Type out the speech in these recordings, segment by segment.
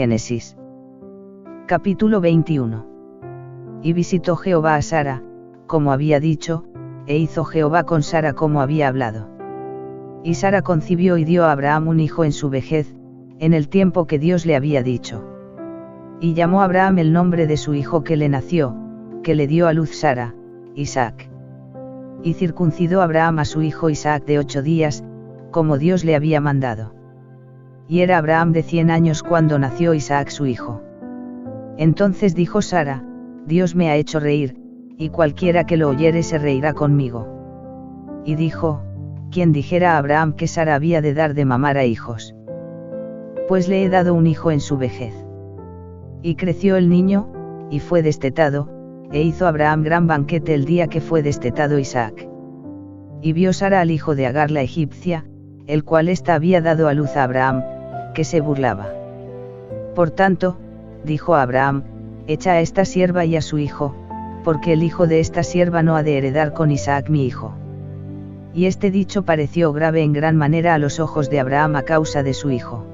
Génesis. Capítulo 21. Y visitó Jehová a Sara, como había dicho, e hizo Jehová con Sara como había hablado. Y Sara concibió y dio a Abraham un hijo en su vejez, en el tiempo que Dios le había dicho. Y llamó a Abraham el nombre de su hijo que le nació, que le dio a luz Sara, Isaac. Y circuncidó Abraham a su hijo Isaac de 8 días, como Dios le había mandado. Y era Abraham de 100 años cuando nació Isaac su hijo. Entonces dijo Sara: Dios me ha hecho reír, y cualquiera que lo oyere se reirá conmigo. Y dijo: ¿Quién dijera a Abraham que Sara había de dar de mamar a hijos? Pues le he dado un hijo en su vejez. Y creció el niño, y fue destetado, e hizo Abraham gran banquete el día que fue destetado Isaac. Y vio Sara al hijo de Agar la egipcia, el cual ésta había dado a luz a Abraham, que se burlaba. Por tanto, dijo a Abraham: echa a esta sierva y a su hijo, porque el hijo de esta sierva no ha de heredar con Isaac mi hijo. Y este dicho pareció grave en gran manera a los ojos de Abraham a causa de su hijo.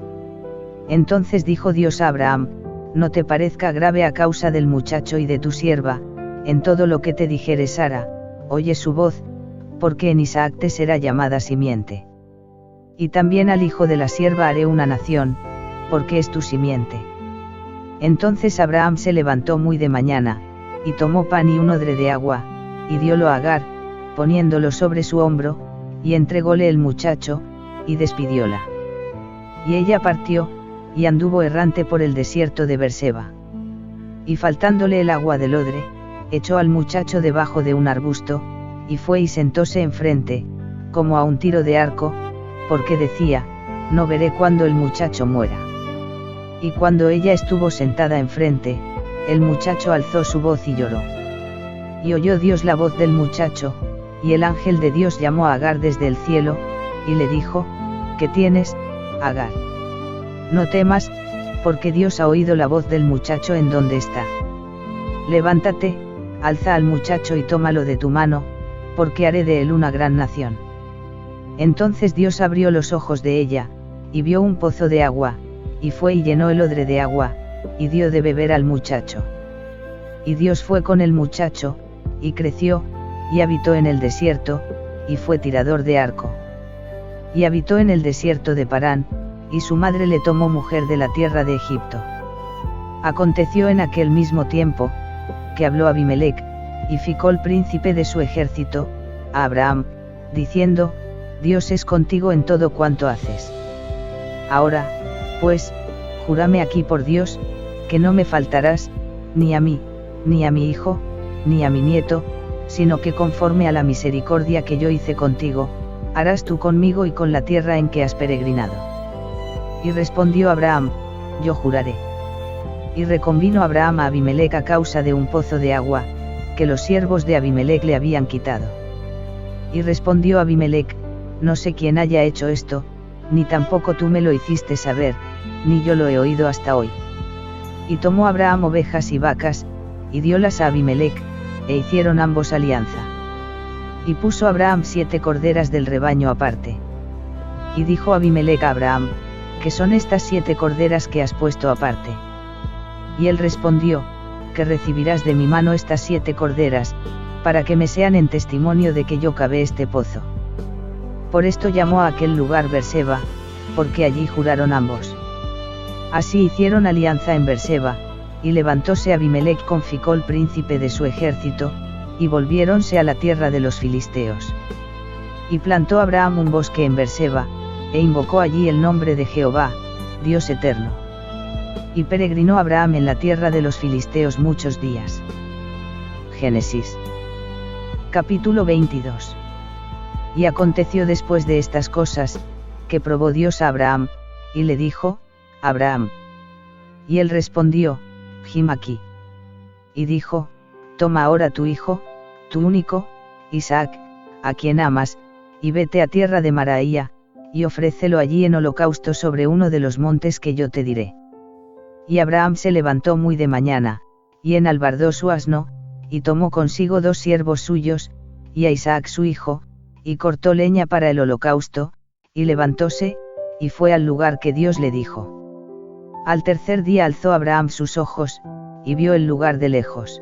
Entonces dijo Dios a Abraham: no te parezca grave a causa del muchacho y de tu sierva, en todo lo que te dijere Sara, oye su voz, porque en Isaac te será llamada simiente. Y también al hijo de la sierva haré una nación, porque es tu simiente. Entonces Abraham se levantó muy de mañana, y tomó pan y un odre de agua, y diólo a Agar, poniéndolo sobre su hombro, y entrególe el muchacho, y despidióla. Y ella partió, y anduvo errante por el desierto de Berseba. Y faltándole el agua del odre, echó al muchacho debajo de un arbusto, y fue y sentóse enfrente, como a un tiro de arco, porque decía: no veré cuando el muchacho muera. Y cuando ella estuvo sentada enfrente, el muchacho alzó su voz y lloró. Y oyó Dios la voz del muchacho, y el ángel de Dios llamó a Agar desde el cielo, y le dijo: ¿qué tienes, Agar? No temas, porque Dios ha oído la voz del muchacho en donde está. Levántate, alza al muchacho y tómalo de tu mano, porque haré de él una gran nación. Entonces Dios abrió los ojos de ella, y vio un pozo de agua, y fue y llenó el odre de agua, y dio de beber al muchacho. Y Dios fue con el muchacho, y creció, y habitó en el desierto, y fue tirador de arco. Y habitó en el desierto de Parán, y su madre le tomó mujer de la tierra de Egipto. Aconteció en aquel mismo tiempo, que habló Abimelech, y Ficol príncipe de su ejército, a Abraham, diciendo: Dios es contigo en todo cuanto haces. Ahora, pues, júrame aquí por Dios, que no me faltarás, ni a mí, ni a mi hijo, ni a mi nieto, sino que conforme a la misericordia que yo hice contigo, harás tú conmigo y con la tierra en que has peregrinado. Y respondió Abraham: yo juraré. Y reconvino Abraham a Abimelech a causa de un pozo de agua, que los siervos de Abimelech le habían quitado. Y respondió Abimelech: no sé quién haya hecho esto, ni tampoco tú me lo hiciste saber, ni yo lo he oído hasta hoy. Y tomó Abraham ovejas y vacas, y diólas a Abimelech, e hicieron ambos alianza. Y puso Abraham 7 corderas del rebaño aparte. Y dijo Abimelech a Abraham: ¿qué son estas 7 corderas que has puesto aparte? Y él respondió: que recibirás de mi mano estas 7 corderas, para que me sean en testimonio de que yo cavé este pozo. Por esto llamó a aquel lugar Berseba, porque allí juraron ambos. Así hicieron alianza en Berseba, y levantóse Abimelech con Ficol príncipe de su ejército, y volviéronse a la tierra de los filisteos. Y plantó Abraham un bosque en Berseba, e invocó allí el nombre de Jehová, Dios eterno. Y peregrinó Abraham en la tierra de los filisteos muchos días. Génesis. Capítulo 22. Y aconteció después de estas cosas, que probó Dios a Abraham, y le dijo: Abraham. Y él respondió: Jim aquí. Y dijo: toma ahora tu hijo, tu único, Isaac, a quien amas, y vete a tierra de Maraía, y ofrécelo allí en holocausto sobre uno de los montes que yo te diré. Y Abraham se levantó muy de mañana, y enalbardó su asno, y tomó consigo 2 siervos suyos, y a Isaac su hijo, y cortó leña para el holocausto, y levantóse, y fue al lugar que Dios le dijo. Al tercer día alzó Abraham sus ojos, y vio el lugar de lejos.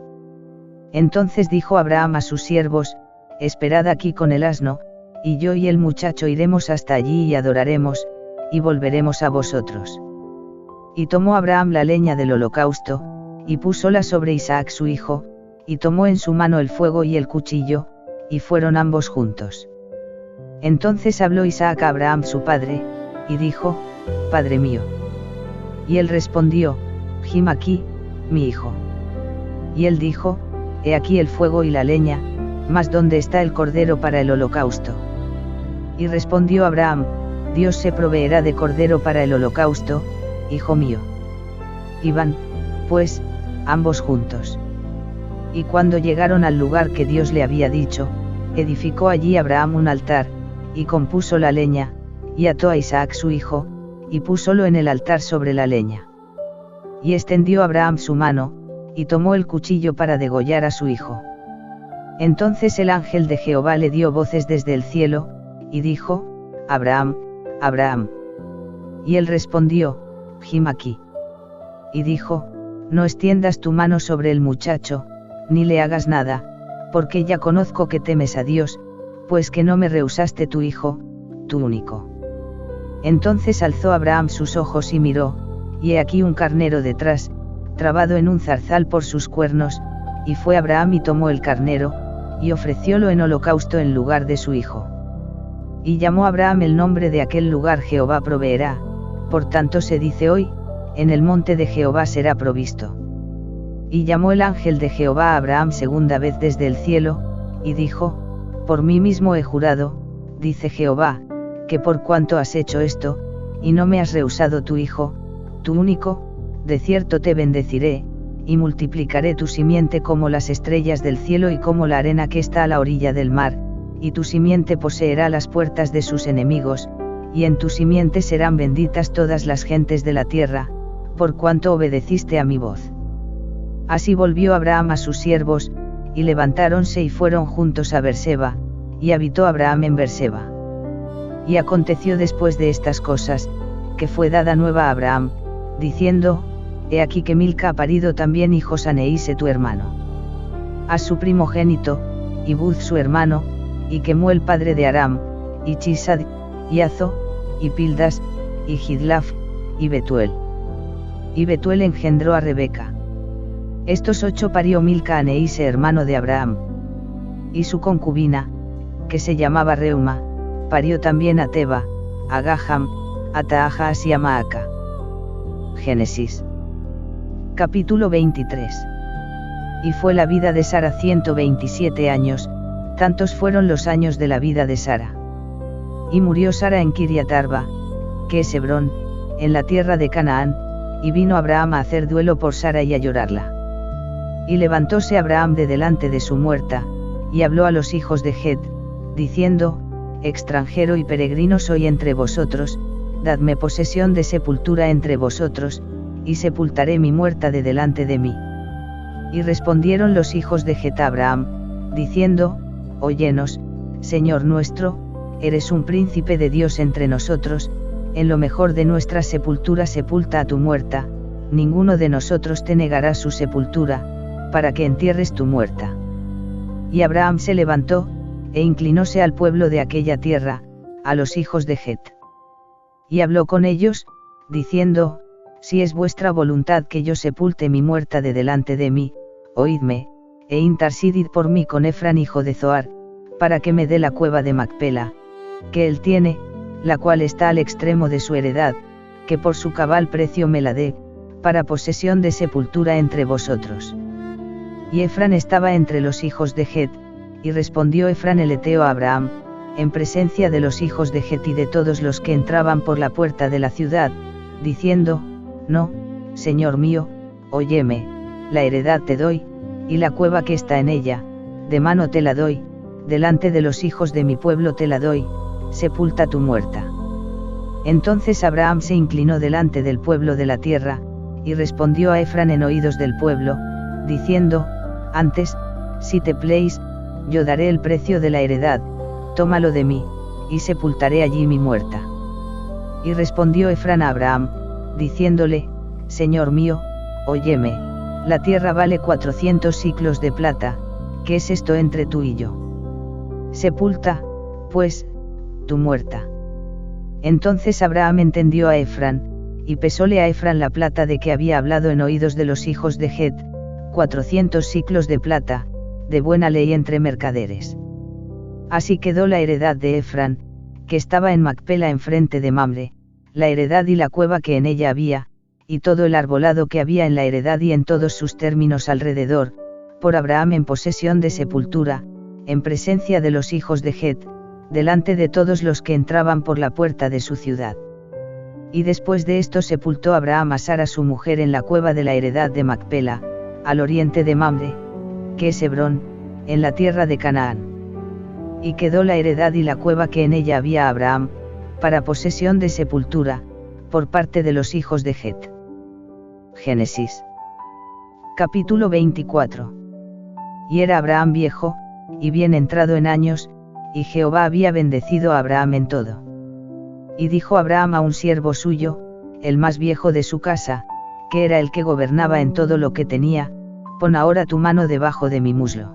Entonces dijo Abraham a sus siervos: esperad aquí con el asno, y yo y el muchacho iremos hasta allí y adoraremos, y volveremos a vosotros. Y tomó Abraham la leña del holocausto, y púsola sobre Isaac su hijo, y tomó en su mano el fuego y el cuchillo, y fueron ambos juntos. Entonces habló Isaac a Abraham su padre, y dijo: Padre mío. Y él respondió: Jim aquí, mi hijo. Y él dijo: He aquí el fuego y la leña, mas ¿dónde está el cordero para el holocausto? Y respondió Abraham: Dios se proveerá de cordero para el holocausto, hijo mío. Y van, pues, ambos juntos. Y cuando llegaron al lugar que Dios le había dicho, edificó allí Abraham un altar, y compuso la leña, y ató a Isaac su hijo, y púsolo en el altar sobre la leña. Y extendió Abraham su mano, y tomó el cuchillo para degollar a su hijo. Entonces el ángel de Jehová le dio voces desde el cielo, y dijo: Abraham, Abraham. Y él respondió: Jim aquí. Y dijo: No extiendas tu mano sobre el muchacho, ni le hagas nada, porque ya conozco que temes a Dios, pues que no me rehusaste tu hijo, tu único. Entonces alzó Abraham sus ojos y miró, y he aquí un carnero detrás, trabado en un zarzal por sus cuernos, y fue Abraham y tomó el carnero, y ofreciólo en holocausto en lugar de su hijo. Y llamó Abraham el nombre de aquel lugar Jehová proveerá, por tanto se dice hoy: en el monte de Jehová será provisto. Y llamó el ángel de Jehová a Abraham segunda vez desde el cielo, y dijo: Por mí mismo he jurado, dice Jehová, que por cuanto has hecho esto, y no me has rehusado tu hijo, tu único, de cierto te bendeciré, y multiplicaré tu simiente como las estrellas del cielo y como la arena que está a la orilla del mar, y tu simiente poseerá las puertas de sus enemigos, y en tu simiente serán benditas todas las gentes de la tierra, por cuanto obedeciste a mi voz. Así volvió Abraham a sus siervos, y levantáronse y fueron juntos a Berseba, y habitó Abraham en Berseba. Y aconteció después de estas cosas, que fue dada nueva a Abraham, diciendo: He aquí que Milca ha parido también hijos a Neise tu hermano. A su primogénito, y Buz su hermano, y Kemuel padre de Aram, y Chisad, y Azo, y Pildas, y Gidlaf, y Betuel. Y Betuel engendró a Rebeca. Estos 8 parió Milca a Neise hermano de Abraham. Y su concubina, que se llamaba Reuma, parió también a Teba, a Gaham, a Taahas y a Maaca. Génesis. Capítulo 23. Y fue la vida de Sara 127 años, tantos fueron los años de la vida de Sara. Y murió Sara en Kiriat Arba, que es Hebrón, en la tierra de Canaán, y vino Abraham a hacer duelo por Sara y a llorarla. Y levantóse Abraham de delante de su muerta, y habló a los hijos de Het, diciendo: Extranjero y peregrino soy entre vosotros, dadme posesión de sepultura entre vosotros, y sepultaré mi muerta de delante de mí. Y respondieron los hijos de Het a Abraham, diciendo: Óyenos, Señor nuestro, eres un príncipe de Dios entre nosotros, en lo mejor de nuestra sepultura sepulta a tu muerta, ninguno de nosotros te negará su sepultura, para que entierres tu muerta. Y Abraham se levantó, e inclinóse al pueblo de aquella tierra, a los hijos de Het. Y habló con ellos, diciendo: Si es vuestra voluntad que yo sepulte mi muerta de delante de mí, oídme, e intercedid por mí con Efrán hijo de Zoar, para que me dé la cueva de Macpela, que él tiene, la cual está al extremo de su heredad, que por su cabal precio me la dé, para posesión de sepultura entre vosotros. Y Efrán estaba entre los hijos de Het, y respondió Efrán el heteo a Abraham, en presencia de los hijos de Het y de todos los que entraban por la puerta de la ciudad, diciendo: No, Señor mío, óyeme, la heredad te doy, y la cueva que está en ella, de mano te la doy, delante de los hijos de mi pueblo te la doy, sepulta tu muerta. Entonces Abraham se inclinó delante del pueblo de la tierra, y respondió a Efrán en oídos del pueblo, diciendo: Antes, si te pleis, yo daré el precio de la heredad, tómalo de mí, y sepultaré allí mi muerta. Y respondió Efrán a Abraham, diciéndole: Señor mío, óyeme, la tierra vale 400 siclos de plata, ¿qué es esto entre tú y yo? Sepulta, pues, tu muerta. Entonces Abraham entendió a Efrán, y pesóle a Efrán la plata de que había hablado en oídos de los hijos de Het, 400 siclos de plata, de buena ley entre mercaderes. Así quedó la heredad de Efrán, que estaba en Macpela enfrente de Mamre, la heredad y la cueva que en ella había, y todo el arbolado que había en la heredad y en todos sus términos alrededor, por Abraham en posesión de sepultura, en presencia de los hijos de Het, delante de todos los que entraban por la puerta de su ciudad. Y después de esto sepultó Abraham a Sara su mujer en la cueva de la heredad de Macpela, al oriente de Mamre, que es Hebrón, en la tierra de Canaán. Y quedó la heredad y la cueva que en ella había Abraham, para posesión de sepultura, por parte de los hijos de Het. Génesis. Capítulo 24. Y era Abraham viejo, y bien entrado en años, y Jehová había bendecido a Abraham en todo. Y dijo Abraham a un siervo suyo, el más viejo de su casa, que era el que gobernaba en todo lo que tenía, pon ahora tu mano debajo de mi muslo.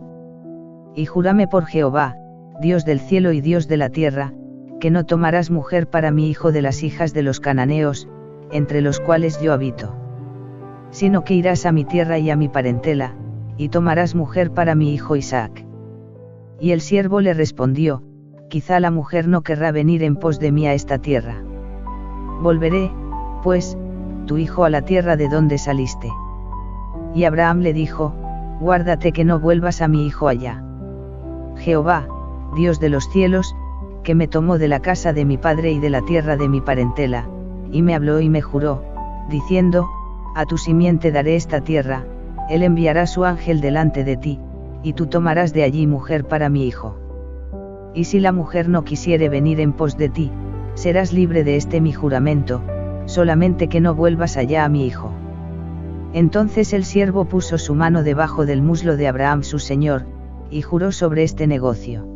Y júrame por Jehová, Dios del cielo y Dios de la tierra, que no tomarás mujer para mi hijo de las hijas de los cananeos, entre los cuales yo habito. Sino que irás a mi tierra y a mi parentela, y tomarás mujer para mi hijo Isaac. Y el siervo le respondió, quizá la mujer no querrá venir en pos de mí a esta tierra. Volveré, pues, tu hijo a la tierra de donde saliste. Y Abraham le dijo, guárdate que no vuelvas a mi hijo allá. Jehová, Dios de los cielos, que me tomó de la casa de mi padre y de la tierra de mi parentela, y me habló y me juró, diciendo, a tu simiente daré esta tierra, él enviará su ángel delante de ti, y tú tomarás de allí mujer para mi hijo. Y si la mujer no quisiere venir en pos de ti, serás libre de este mi juramento, solamente que no vuelvas allá a mi hijo. Entonces el siervo puso su mano debajo del muslo de Abraham su señor, y juró sobre este negocio.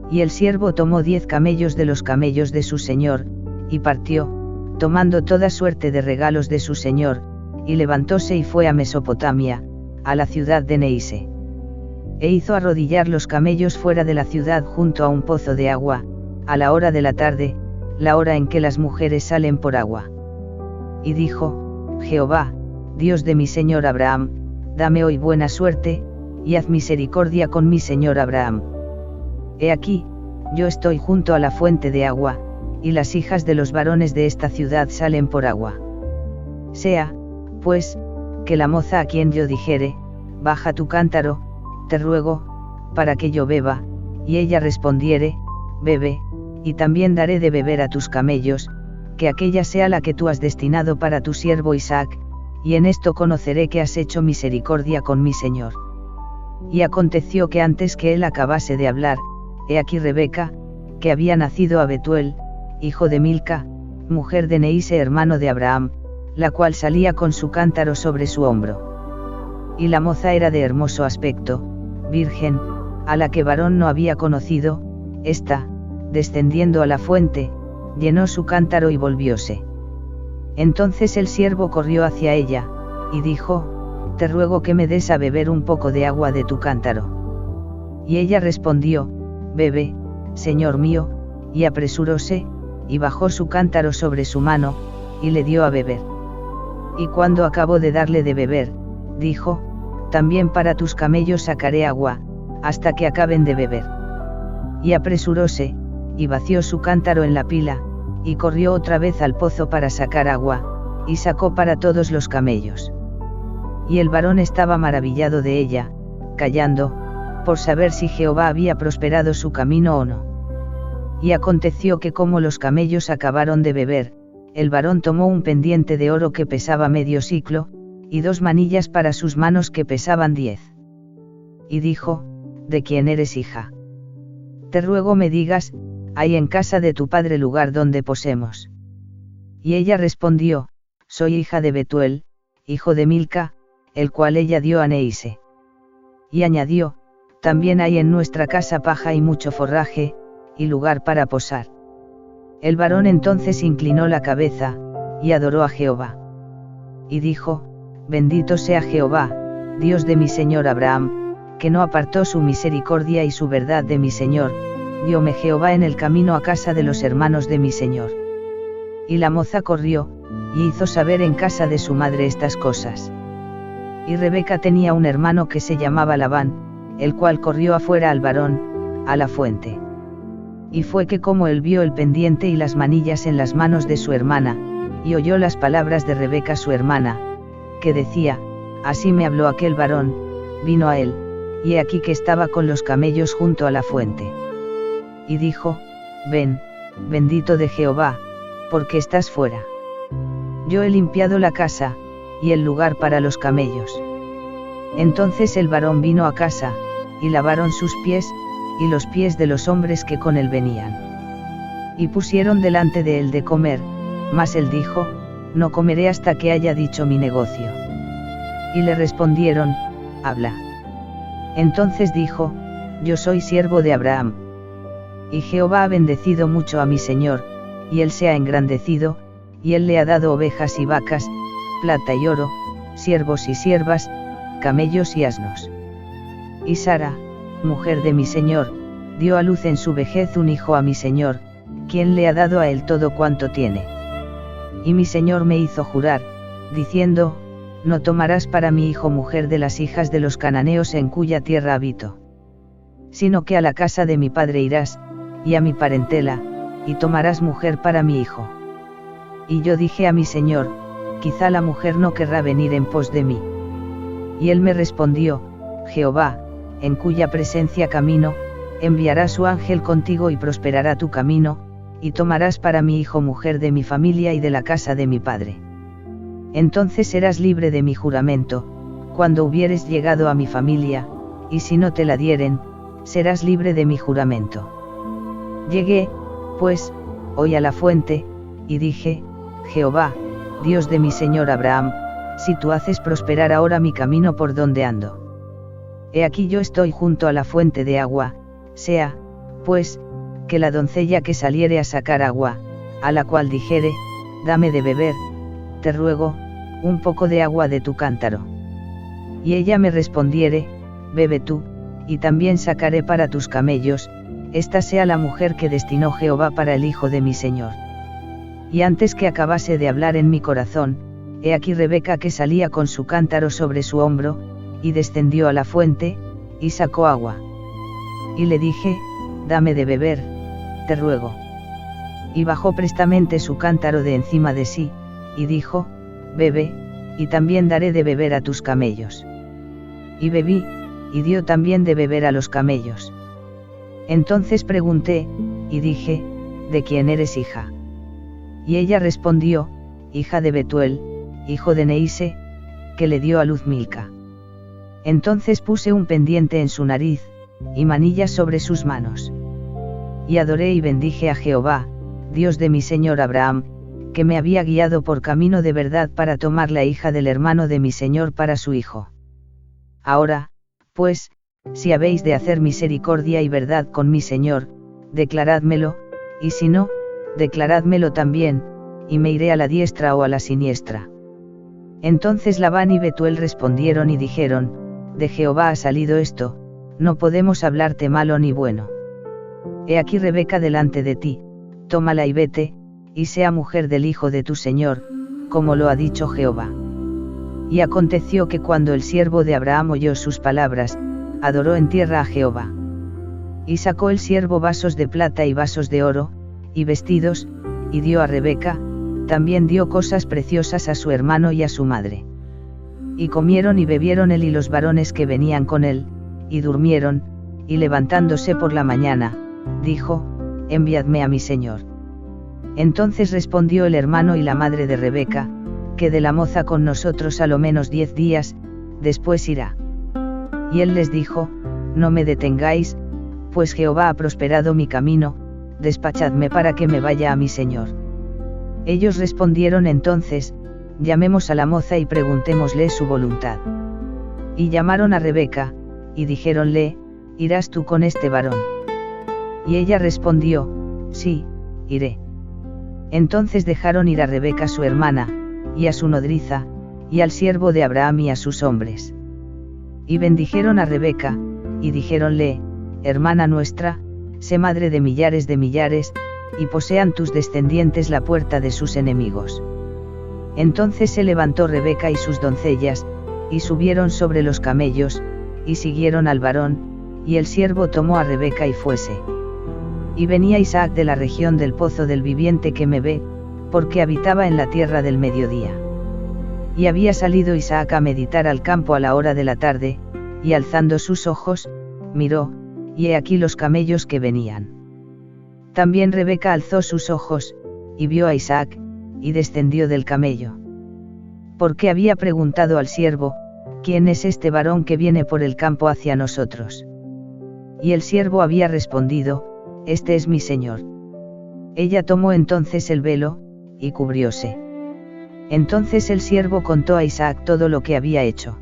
Y el siervo tomó 10 camellos de los camellos de su señor, y partió, tomando toda suerte de regalos de su señor, y levantóse y fue a Mesopotamia, a la ciudad de Neise. E hizo arrodillar los camellos fuera de la ciudad junto a un pozo de agua, a la hora de la tarde, la hora en que las mujeres salen por agua. Y dijo, Jehová, Dios de mi señor Abraham, dame hoy buena suerte, y haz misericordia con mi señor Abraham. He aquí, yo estoy junto a la fuente de agua, y las hijas de los varones de esta ciudad salen por agua. Sea, pues, que la moza a quien yo dijere, baja tu cántaro, te ruego, para que yo beba, y ella respondiere, bebe, y también daré de beber a tus camellos, que aquella sea la que tú has destinado para tu siervo Isaac, y en esto conoceré que has hecho misericordia con mi señor. Y aconteció que antes que él acabase de hablar, he aquí Rebeca, que había nacido a Betuel, hijo de Milca, mujer de Neise hermano de Abraham, la cual salía con su cántaro sobre su hombro. Y la moza era de hermoso aspecto, virgen, a la que varón no había conocido, ésta, descendiendo a la fuente, llenó su cántaro y volvióse. Entonces el siervo corrió hacia ella, y dijo, te ruego que me des a beber un poco de agua de tu cántaro. Y ella respondió, bebe, señor mío, y apresuróse, y bajó su cántaro sobre su mano, y le dio a beber. Y cuando acabó de darle de beber, dijo, también para tus camellos sacaré agua, hasta que acaben de beber. Y apresuróse, y vació su cántaro en la pila, y corrió otra vez al pozo para sacar agua, y sacó para todos los camellos. Y el varón estaba maravillado de ella, callando, por saber si Jehová había prosperado su camino o no. Y aconteció que como los camellos acabaron de beber, el varón tomó un pendiente de oro que pesaba medio siclo, y 2 manillas para sus manos que pesaban 10. Y dijo, ¿de quién eres hija? Te ruego me digas, hay en casa de tu padre lugar donde posemos. Y ella respondió, soy hija de Betuel, hijo de Milca, el cual ella dio a Neise. Y añadió, también hay en nuestra casa paja y mucho forraje, y lugar para posar. El varón entonces inclinó la cabeza, y adoró a Jehová. y dijo, bendito sea Jehová, Dios de mi señor Abraham, que no apartó su misericordia y su verdad de mi señor, dióme Jehová en el camino a casa de los hermanos de mi señor. Y la moza corrió, y hizo saber en casa de su madre estas cosas. Y Rebeca tenía un hermano que se llamaba Labán, el cual corrió afuera al varón, a la fuente. Y fue que como él vio el pendiente y las manillas en las manos de su hermana, y oyó las palabras de Rebeca su hermana, que decía, así me habló aquel varón, vino a él, y he aquí que estaba con los camellos junto a la fuente. Y dijo, ven, bendito de Jehová, porque estás fuera. Yo he limpiado la casa, y el lugar para los camellos. Entonces el varón vino a casa, y lavaron sus pies, y los pies de los hombres que con él venían. Y pusieron delante de él de comer, mas él dijo, no comeré hasta que haya dicho mi negocio. Y le respondieron, habla. Entonces dijo, yo soy siervo de Abraham. Y Jehová ha bendecido mucho a mi señor, y él se ha engrandecido, y él le ha dado ovejas y vacas, plata y oro, siervos y siervas, camellos y asnos. Y Sara, mujer de mi señor, dio a luz en su vejez un hijo a mi señor, quien le ha dado a él todo cuanto tiene. Y mi señor me hizo jurar, diciendo, no tomarás para mi hijo mujer de las hijas de los cananeos en cuya tierra habito. Sino que a la casa de mi padre irás, y a mi parentela, y tomarás mujer para mi hijo. Y yo dije a mi señor, quizá la mujer no querrá venir en pos de mí. Y él me respondió, Jehová, en cuya presencia camino, enviará su ángel contigo y prosperará tu camino, y tomarás para mi hijo mujer de mi familia y de la casa de mi padre. Entonces serás libre de mi juramento, cuando hubieres llegado a mi familia, y si no te la dieren, serás libre de mi juramento. Llegué, pues, hoy a la fuente, y dije, Jehová, Dios de mi señor Abraham, si tú haces prosperar ahora mi camino por donde ando. He aquí yo estoy junto a la fuente de agua, sea, pues, que la doncella que saliere a sacar agua, a la cual dijere, dame de beber, te ruego, un poco de agua de tu cántaro. Y ella me respondiere, bebe tú, y también sacaré para tus camellos, esta sea la mujer que destinó Jehová para el hijo de mi señor. Y antes que acabase de hablar en mi corazón, he aquí Rebeca que salía con su cántaro sobre su hombro, y descendió a la fuente, y sacó agua. Y le dije, dame de beber, te ruego. Y bajó prestamente su cántaro de encima de sí, y dijo, bebe, y también daré de beber a tus camellos. Y bebí, y dio también de beber a los camellos. Entonces pregunté, y dije, ¿de quién eres hija? Y ella respondió, hija de Betuel, hijo de Neise, que le dio a luz Milca. Entonces puse un pendiente en su nariz, y manillas sobre sus manos. Y adoré y bendije a Jehová, Dios de mi señor Abraham, que me había guiado por camino de verdad para tomar la hija del hermano de mi señor para su hijo. Ahora, pues, si habéis de hacer misericordia y verdad con mi señor, declarádmelo, y si no, declarádmelo también, y me iré a la diestra o a la siniestra. Entonces Labán y Betuel respondieron y dijeron, de Jehová ha salido esto, no podemos hablarte malo ni bueno. He aquí Rebeca delante de ti, tómala y vete, y sea mujer del hijo de tu señor, como lo ha dicho Jehová. Y aconteció que cuando el siervo de Abraham oyó sus palabras, adoró en tierra a Jehová. Y sacó el siervo vasos de plata y vasos de oro, y vestidos, y dio a Rebeca, también dio cosas preciosas a su hermano y a su madre. Y comieron y bebieron él y los varones que venían con él, y durmieron, y levantándose por la mañana, dijo, enviadme a mi señor. Entonces respondió el hermano y la madre de Rebeca, que de la moza con nosotros a lo menos 10 días, después irá. Y él les dijo, no me detengáis, pues Jehová ha prosperado mi camino, despachadme para que me vaya a mi señor. Ellos respondieron entonces, llamemos a la moza y preguntémosle su voluntad. Y llamaron a Rebeca, y dijéronle, ¿irás tú con este varón? Y ella respondió, sí, iré. Entonces dejaron ir a Rebeca su hermana, y a su nodriza, y al siervo de Abraham y a sus hombres. Y bendijeron a Rebeca, y dijéronle, hermana nuestra, sé madre de millares, y posean tus descendientes la puerta de sus enemigos. Entonces se levantó Rebeca y sus doncellas, y subieron sobre los camellos, y siguieron al varón, y el siervo tomó a Rebeca y fuese. Y venía Isaac de la región del pozo del viviente que me ve, porque habitaba en la tierra del mediodía. Y había salido Isaac a meditar al campo a la hora de la tarde, y alzando sus ojos, miró, y he aquí los camellos que venían. También Rebeca alzó sus ojos, y vio a Isaac, y descendió del camello. Porque había preguntado al siervo, ¿quién es este varón que viene por el campo hacia nosotros? Y el siervo había respondido, este es mi señor. Ella tomó entonces el velo, y cubrióse. Entonces el siervo contó a Isaac todo lo que había hecho.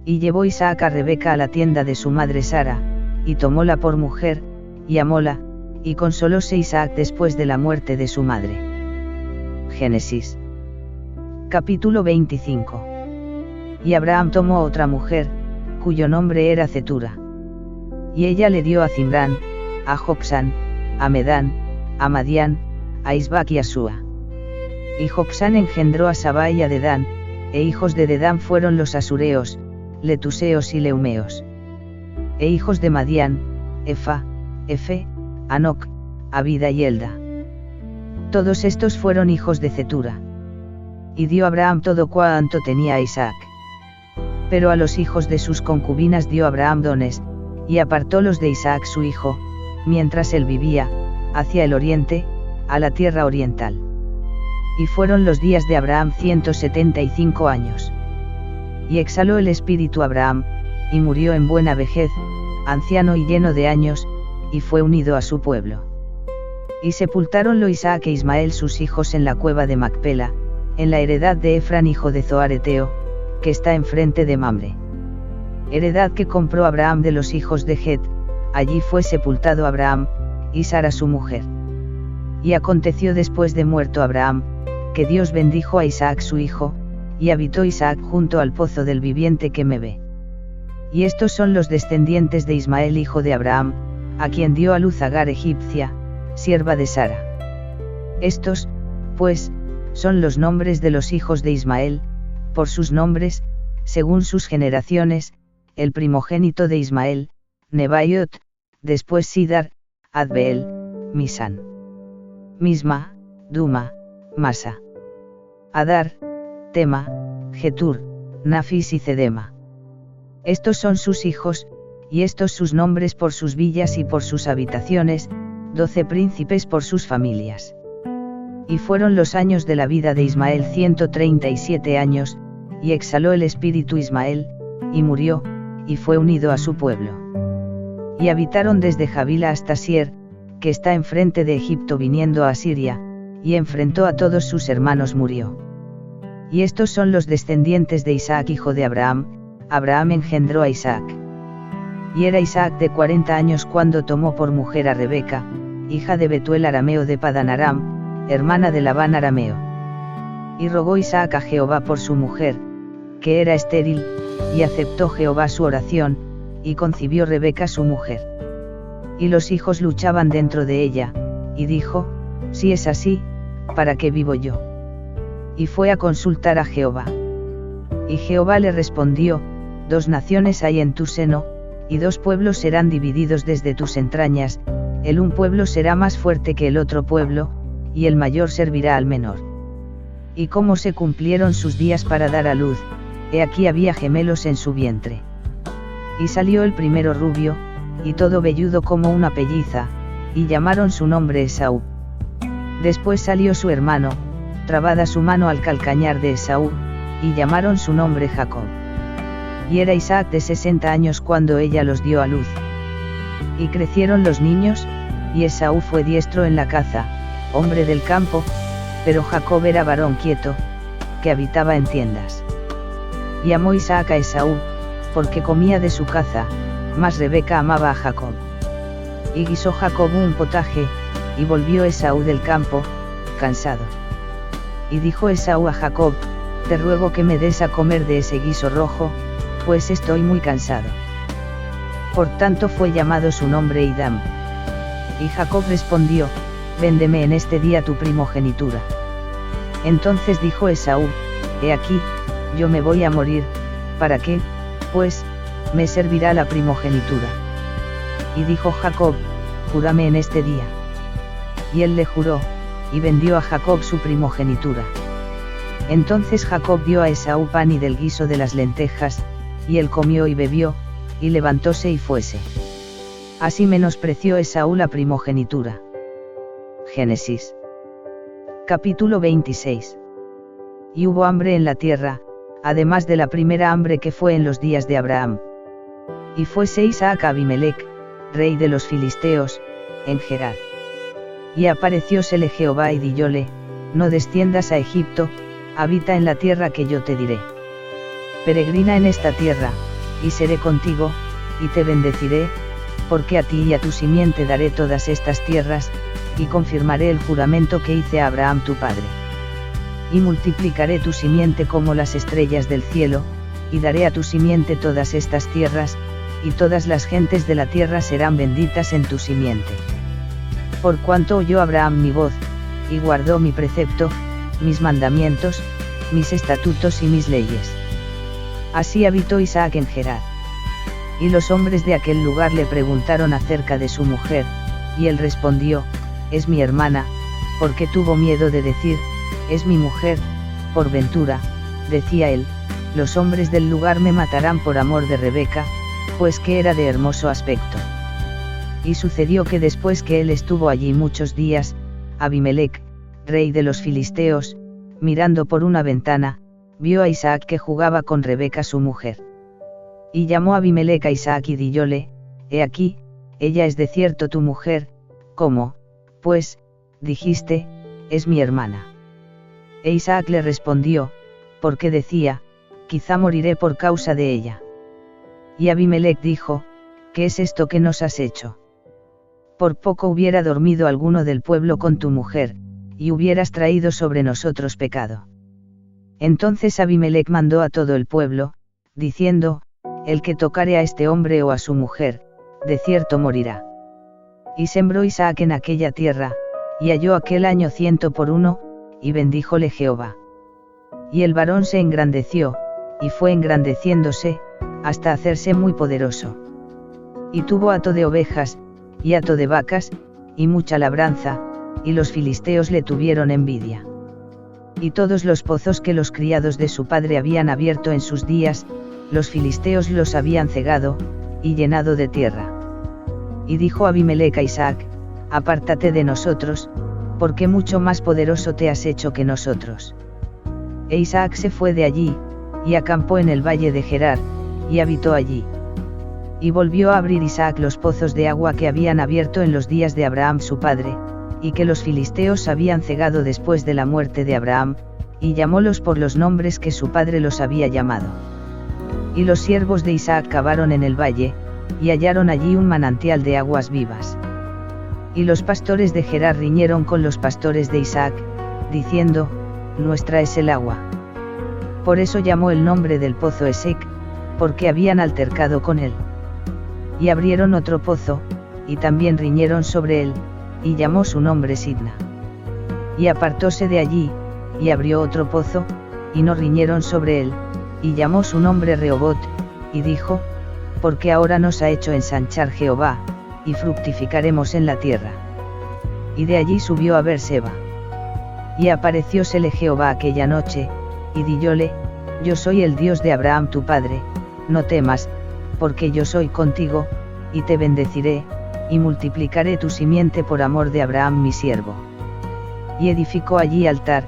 Y llevó Isaac a Rebeca a la tienda de su madre Sara, y tomóla por mujer, y amóla, y consolóse Isaac después de la muerte de su madre. Génesis. Capítulo 25. Y Abraham tomó otra mujer, cuyo nombre era Cetura. Y ella le dio a Zimrán, a Joksan, a Medán, a Madián, a Isbac y a Súa. Y Joksan engendró a Saba y a Dedán, e hijos de Dedán fueron los asureos, letuseos y leumeos. E hijos de Madián, Efa, Efe, Anoc, Abida y Elda. Todos estos fueron hijos de Cetura. Y dio Abraham todo cuanto tenía a Isaac. Pero a los hijos de sus concubinas dio Abraham dones, y apartólos de Isaac su hijo, mientras él vivía, hacia el oriente, a la tierra oriental. Y fueron los días de Abraham 175 años. Y exhaló el espíritu Abraham, y murió en buena vejez, anciano y lleno de años, y fue unido a su pueblo. Y sepultáronlo Isaac e Ismael sus hijos en la cueva de Macpela, en la heredad de Efrán hijo de Zoar Eteo, que está enfrente de Mamre. Heredad que compró Abraham de los hijos de Het, allí fue sepultado Abraham, y Sara su mujer. Y aconteció después de muerto Abraham, que Dios bendijo a Isaac su hijo, y habitó Isaac junto al pozo del viviente que me ve. Y estos son los descendientes de Ismael hijo de Abraham, a quien dio a luz Agar egipcia, sierva de Sara. Estos, pues, son los nombres de los hijos de Ismael, por sus nombres, según sus generaciones, el primogénito de Ismael, Nebaiot, después Sidar, Adbeel, Misán, Misma, Duma, Masa, Adar, Tema, Getur, Nafis y Cedema. Estos son sus hijos, y estos sus nombres por sus villas y por sus habitaciones, 12 príncipes por sus familias. Y fueron los años de la vida de Ismael 137 años, y exhaló el espíritu Ismael, y murió, y fue unido a su pueblo. Y habitaron desde Javila hasta Sier, que está enfrente de Egipto viniendo a Asiria, y enfrentó a todos sus hermanos murió. Y estos son los descendientes de Isaac hijo de Abraham, Abraham engendró a Isaac. Y era Isaac de 40 años cuando tomó por mujer a Rebeca, hija de Betuel arameo de Padan Aram, hermana de Labán arameo. Y rogó Isaac a Jehová por su mujer, que era estéril, y aceptó Jehová su oración, y concibió Rebeca su mujer. Y los hijos luchaban dentro de ella, y dijo, si es así, ¿para qué vivo yo? Y fue a consultar a Jehová. Y Jehová le respondió, 2 naciones hay en tu seno, y 2 pueblos serán divididos desde tus entrañas, el un pueblo será más fuerte que el otro pueblo, y el mayor servirá al menor. Y como se cumplieron sus días para dar a luz, he aquí había gemelos en su vientre. Y salió el primero rubio, y todo velludo como una pelliza, y llamaron su nombre Esaú. Después salió su hermano, trabada su mano al calcañar de Esaú, y llamaron su nombre Jacob. Y era Isaac de 60 años cuando ella los dio a luz. Y crecieron los niños, y Esaú fue diestro en la caza, hombre del campo, pero Jacob era varón quieto, que habitaba en tiendas. Y amó Isaac a Esaú, porque comía de su caza, mas Rebeca amaba a Jacob. Y guisó Jacob un potaje, y volvió Esaú del campo, cansado. Y dijo Esaú a Jacob, te ruego que me des a comer de ese guiso rojo, pues estoy muy cansado. Por tanto fue llamado su nombre Idam. Y Jacob respondió, véndeme en este día tu primogenitura. Entonces dijo Esaú, he aquí, yo me voy a morir, ¿para qué, pues, me servirá la primogenitura? Y dijo Jacob, júrame en este día. Y él le juró, y vendió a Jacob su primogenitura. Entonces Jacob dio a Esaú pan y del guiso de las lentejas, y él comió y bebió, y levantóse y fuese. Así menospreció Esaú la primogenitura. Génesis. Capítulo 26. Y hubo hambre en la tierra, además de la primera hambre que fue en los días de Abraham. Y fuese Isaac a Abimelech, rey de los filisteos, en Gerar. Y apareciósele Jehová y díjole, no desciendas a Egipto, habita en la tierra que yo te diré. Peregrina en esta tierra, y seré contigo, y te bendeciré, porque a ti y a tu simiente daré todas estas tierras, y confirmaré el juramento que hice a Abraham tu padre. Y multiplicaré tu simiente como las estrellas del cielo, y daré a tu simiente todas estas tierras, y todas las gentes de la tierra serán benditas en tu simiente. Por cuanto oyó Abraham mi voz, y guardó mi precepto, mis mandamientos, mis estatutos y mis leyes. Así habitó Isaac en Gerar. Y los hombres de aquel lugar le preguntaron acerca de su mujer, y él respondió, es mi hermana, porque tuvo miedo de decir, es mi mujer, por ventura, decía él, los hombres del lugar me matarán por amor de Rebeca, pues que era de hermoso aspecto. Y sucedió que después que él estuvo allí muchos días, Abimelech, rey de los filisteos, mirando por una ventana, vio a Isaac que jugaba con Rebeca su mujer. Y llamó Abimelech a Isaac y díjole, he aquí, ella es de cierto tu mujer, ¿cómo, pues, dijiste, es mi hermana? E Isaac le respondió, porque decía, quizá moriré por causa de ella. Y Abimelech dijo, ¿qué es esto que nos has hecho? Por poco hubiera dormido alguno del pueblo con tu mujer, y hubieras traído sobre nosotros pecado. Entonces Abimelech mandó a todo el pueblo, diciendo, el que tocare a este hombre o a su mujer, de cierto morirá. Y sembró Isaac en aquella tierra, y halló aquel año 100 por 1, y bendíjole Jehová. Y el varón se engrandeció, y fue engrandeciéndose, hasta hacerse muy poderoso. Y tuvo hato de ovejas, y hato de vacas, y mucha labranza, y los filisteos le tuvieron envidia. Y todos los pozos que los criados de su padre habían abierto en sus días, los filisteos los habían cegado, y llenado de tierra. Y dijo Abimelech a Isaac, apártate de nosotros, porque mucho más poderoso te has hecho que nosotros. E Isaac se fue de allí, y acampó en el valle de Gerar, y habitó allí. Y volvió a abrir Isaac los pozos de agua que habían abierto en los días de Abraham su padre, y que los filisteos habían cegado después de la muerte de Abraham, y llamólos por los nombres que su padre los había llamado. Y los siervos de Isaac cavaron en el valle, y hallaron allí un manantial de aguas vivas. Y los pastores de Gerar riñeron con los pastores de Isaac, diciendo, nuestra es el agua. Por eso llamó el nombre del pozo Esek, porque habían altercado con él. Y abrieron otro pozo, y también riñeron sobre él, y llamó su nombre Sidna. Y apartóse de allí, y abrió otro pozo, y no riñeron sobre él, y llamó su nombre Rehobot, y dijo, porque ahora nos ha hecho ensanchar Jehová, y fructificaremos en la tierra. Y de allí subió a Beerseba. Y apareciósele Jehová aquella noche, y díjole, yo soy el Dios de Abraham tu padre, no temas, porque yo soy contigo, y te bendeciré, y multiplicaré tu simiente por amor de Abraham mi siervo. Y edificó allí altar,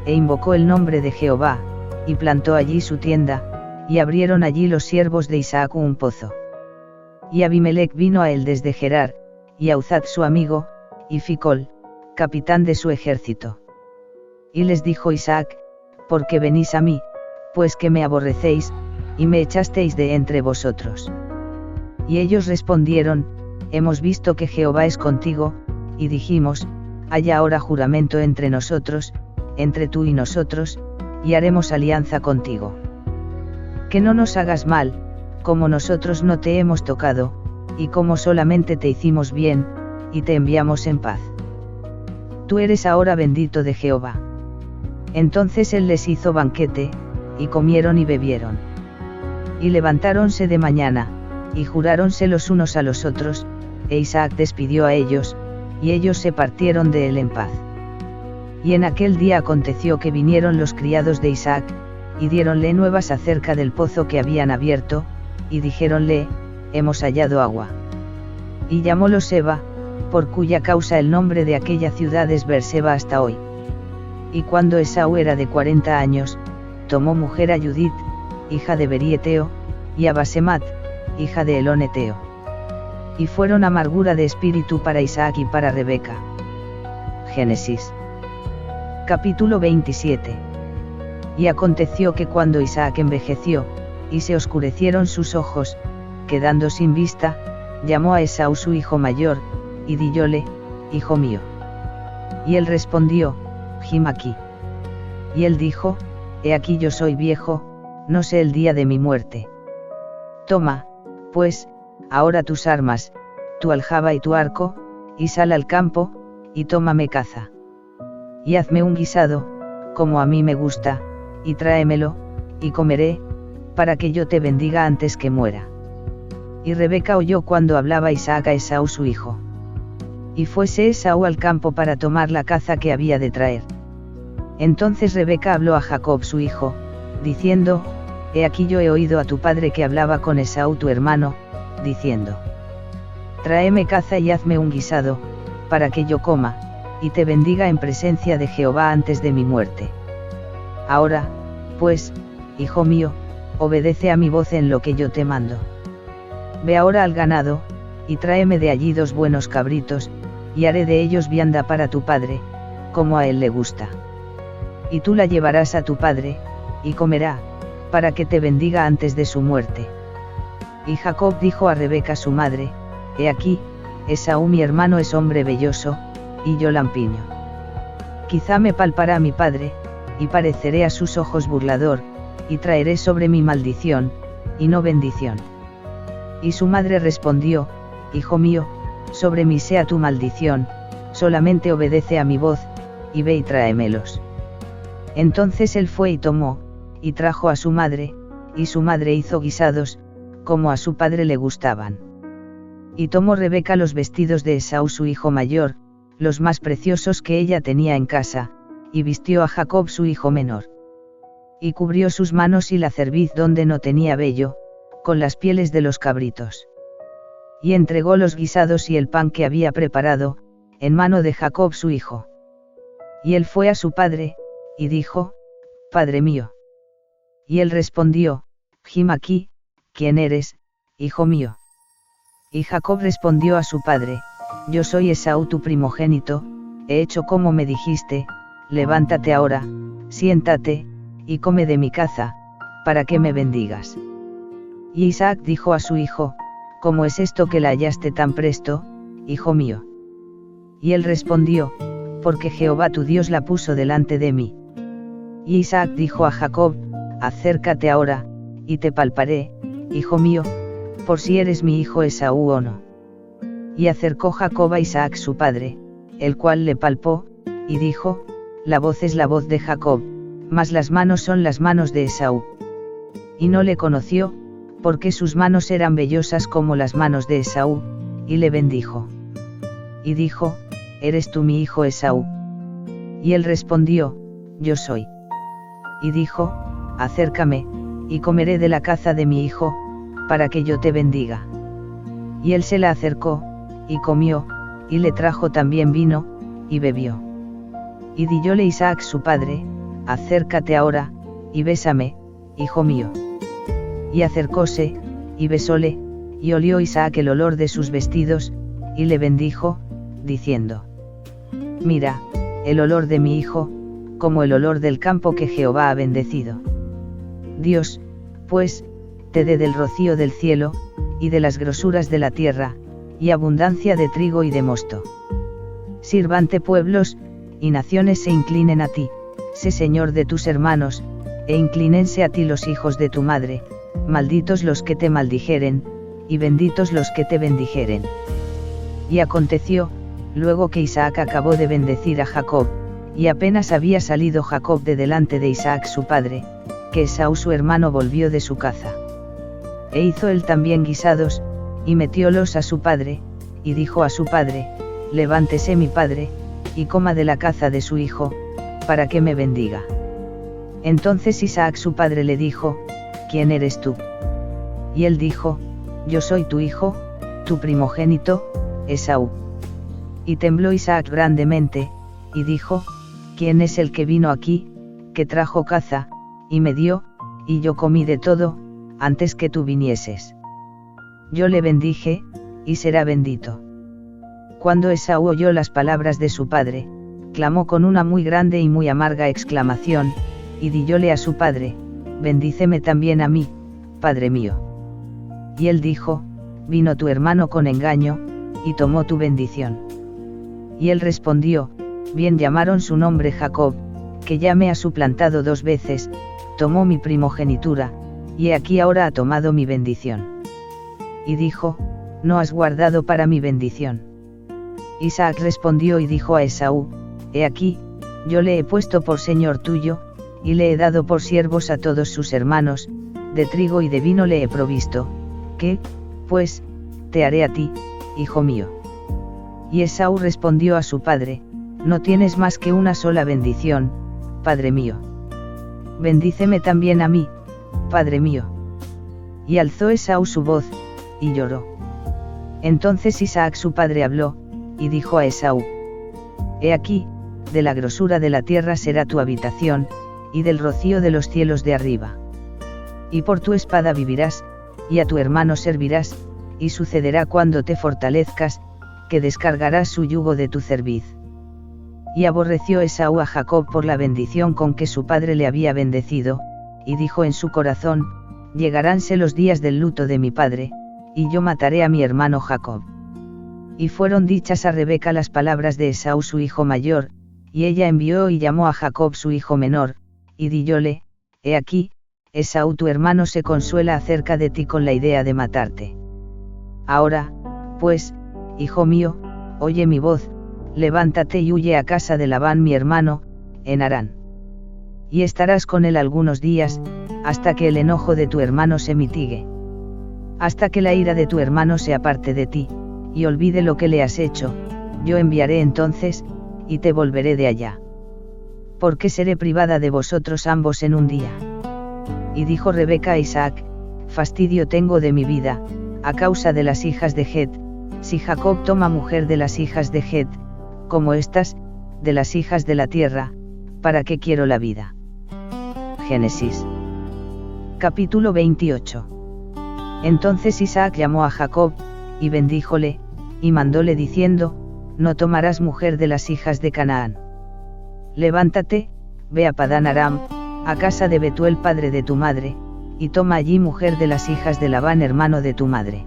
e invocó el nombre de Jehová, y plantó allí su tienda, y abrieron allí los siervos de Isaac un pozo. Y Abimelech vino a él desde Gerar, y a Uzad su amigo, y Ficol, capitán de su ejército. Y les dijo Isaac, ¿por qué venís a mí, pues que me aborrecéis, y me echasteis de entre vosotros? Y ellos respondieron, hemos visto que Jehová es contigo, y dijimos, haya ahora juramento entre nosotros, entre tú y nosotros, y haremos alianza contigo. Que no nos hagas mal, como nosotros no te hemos tocado, y como solamente te hicimos bien, y te enviamos en paz. Tú eres ahora bendito de Jehová. Entonces él les hizo banquete, y comieron y bebieron. Y levantáronse de mañana, y juráronse los unos a los otros, e Isaac despidió a ellos, y ellos se partieron de él en paz. Y en aquel día aconteció que vinieron los criados de Isaac, y diéronle nuevas acerca del pozo que habían abierto, y dijéronle, hemos hallado agua. Y llamólo Seba, por cuya causa el nombre de aquella ciudad es Beerseba hasta hoy. Y cuando Esaú era de 40 años, tomó mujer a Judith, hija de Berieteo, y a Basemat, hija de Eloneteo. Y fueron amargura de espíritu para Isaac y para Rebeca. Génesis. Capítulo 27. Y aconteció que cuando Isaac envejeció, y se oscurecieron sus ojos, quedando sin vista, llamó a Esaú su hijo mayor, y díjole, hijo mío. Y él respondió, Jim aquí. Y él dijo, he aquí yo soy viejo, no sé el día de mi muerte. Toma, pues, ahora tus armas, tu aljaba y tu arco, y sal al campo, y tómame caza. Y hazme un guisado, como a mí me gusta, y tráemelo, y comeré, para que yo te bendiga antes que muera. Y Rebeca oyó cuando hablaba Isaac a Esaú su hijo. Y fuese Esaú al campo para tomar la caza que había de traer. Entonces Rebeca habló a Jacob su hijo, diciendo, he aquí yo he oído a tu padre que hablaba con Esaú tu hermano, diciendo, tráeme caza y hazme un guisado, para que yo coma, y te bendiga en presencia de Jehová antes de mi muerte. Ahora, pues, hijo mío, obedece a mi voz en lo que yo te mando. Ve ahora al ganado, y tráeme de allí 2 buenos cabritos, y haré de ellos vianda para tu padre, como a él le gusta. Y tú la llevarás a tu padre, y comerá, para que te bendiga antes de su muerte. Y Jacob dijo a Rebeca su madre, he aquí, Esaú mi hermano es hombre velloso, y yo lampiño. Quizá me palpará mi padre, y pareceré a sus ojos burlador, y traeré sobre mi maldición, y no bendición. Y su madre respondió, hijo mío, sobre mí sea tu maldición, solamente obedece a mi voz, y ve y tráemelos. Entonces él fue y tomó, y trajo a su madre, y su madre hizo guisados, como a su padre le gustaban. Y tomó Rebeca los vestidos de Esaú su hijo mayor, los más preciosos que ella tenía en casa, y vistió a Jacob su hijo menor. Y cubrió sus manos y la cerviz donde no tenía vello, con las pieles de los cabritos. Y entregó los guisados y el pan que había preparado, en mano de Jacob su hijo. Y él fue a su padre, y dijo, Padre mío. Y él respondió, Jim aquí, ¿quién eres, hijo mío? Y Jacob respondió a su padre, yo soy Esaú tu primogénito, he hecho como me dijiste, levántate ahora, siéntate, y come de mi caza, para que me bendigas. Y Isaac dijo a su hijo, ¿cómo es esto que la hallaste tan presto, hijo mío? Y él respondió, porque Jehová tu Dios la puso delante de mí. Y Isaac dijo a Jacob, acércate ahora, y te palparé, hijo mío, por si eres mi hijo Esaú o no. Y acercó Jacob a Isaac su padre, el cual le palpó, y dijo, la voz es la voz de Jacob, mas las manos son las manos de Esaú. Y no le conoció, porque sus manos eran vellosas como las manos de Esaú, y le bendijo. Y dijo, ¿eres tú mi hijo Esaú? Y él respondió, yo soy. Y dijo, acércame, y comeré de la caza de mi hijo, para que yo te bendiga. Y él se la acercó, y comió, y le trajo también vino, y bebió. Y díjole Isaac su padre, acércate ahora, y bésame, hijo mío. Y acercóse, y besóle, y olió Isaac el olor de sus vestidos, y le bendijo, diciendo, mira, el olor de mi hijo, como el olor del campo que Jehová ha bendecido. Dios, pues, te dé del rocío del cielo, y de las grosuras de la tierra, y abundancia de trigo y de mosto. Sírvante pueblos, y naciones se inclinen a ti, sé Señor de tus hermanos, e inclínense a ti los hijos de tu madre, malditos los que te maldijeren, y benditos los que te bendijeren. Y aconteció, luego que Isaac acabó de bendecir a Jacob, y apenas había salido Jacob de delante de Isaac su padre, que Esaú su hermano volvió de su caza. E hizo él también guisados, y metiólos a su padre, y dijo a su padre, levántese mi padre, y coma de la caza de su hijo, para que me bendiga. Entonces Isaac su padre le dijo, ¿quién eres tú? Y él dijo, yo soy tu hijo, tu primogénito, Esaú. Y tembló Isaac grandemente, y dijo, ¿quién es el que vino aquí, que trajo caza, y me dio, y yo comí de todo, antes que tú vinieses? Yo le bendije, y será bendito. Cuando Esaú oyó las palabras de su padre, clamó con una muy grande y muy amarga exclamación, y díjole a su padre, bendíceme también a mí, padre mío. Y él dijo, vino tu hermano con engaño, y tomó tu bendición. Y él respondió, bien llamaron su nombre Jacob, que ya me ha suplantado 2 veces, tomó mi primogenitura, y he aquí ahora ha tomado mi bendición. Y dijo, no has guardado para mi bendición. Isaac respondió y dijo a Esaú, he aquí, yo le he puesto por señor tuyo, y le he dado por siervos a todos sus hermanos, de trigo y de vino le he provisto, ¿qué, pues, te haré a ti, hijo mío? Y Esaú respondió a su padre, no tienes más que una sola bendición, padre mío. Bendíceme también a mí, padre mío. Y alzó Esaú su voz, y lloró. Entonces Isaac su padre habló, y dijo a Esaú, he aquí, de la grosura de la tierra será tu habitación, y del rocío de los cielos de arriba. Y por tu espada vivirás, y a tu hermano servirás, y sucederá cuando te fortalezcas, que descargarás su yugo de tu cerviz. Y aborreció Esaú a Jacob por la bendición con que su padre le había bendecido, y dijo en su corazón, llegaránse los días del luto de mi padre, y yo mataré a mi hermano Jacob. Y fueron dichas a Rebeca las palabras de Esaú su hijo mayor, y ella envió y llamó a Jacob su hijo menor, y díjole, he aquí, Esaú tu hermano se consuela acerca de ti con la idea de matarte. Ahora, pues, hijo mío, oye mi voz, levántate y huye a casa de Labán mi hermano, en Harán. Y estarás con él algunos días, hasta que el enojo de tu hermano se mitigue. Hasta que la ira de tu hermano se aparte de ti, y olvide lo que le has hecho, yo enviaré entonces, y te volveré de allá. Porque seré privada de vosotros ambos en un día. Y dijo Rebeca a Isaac, fastidio tengo de mi vida, a causa de las hijas de Het, si Jacob toma mujer de las hijas de Het, como estas, de las hijas de la tierra, ¿para qué quiero la vida? Génesis. Capítulo 28. Entonces Isaac llamó a Jacob, y bendíjole, y mandóle diciendo, no tomarás mujer de las hijas de Canaán. Levántate, ve a Padán Aram, a casa de Betuel padre de tu madre, y toma allí mujer de las hijas de Labán hermano de tu madre.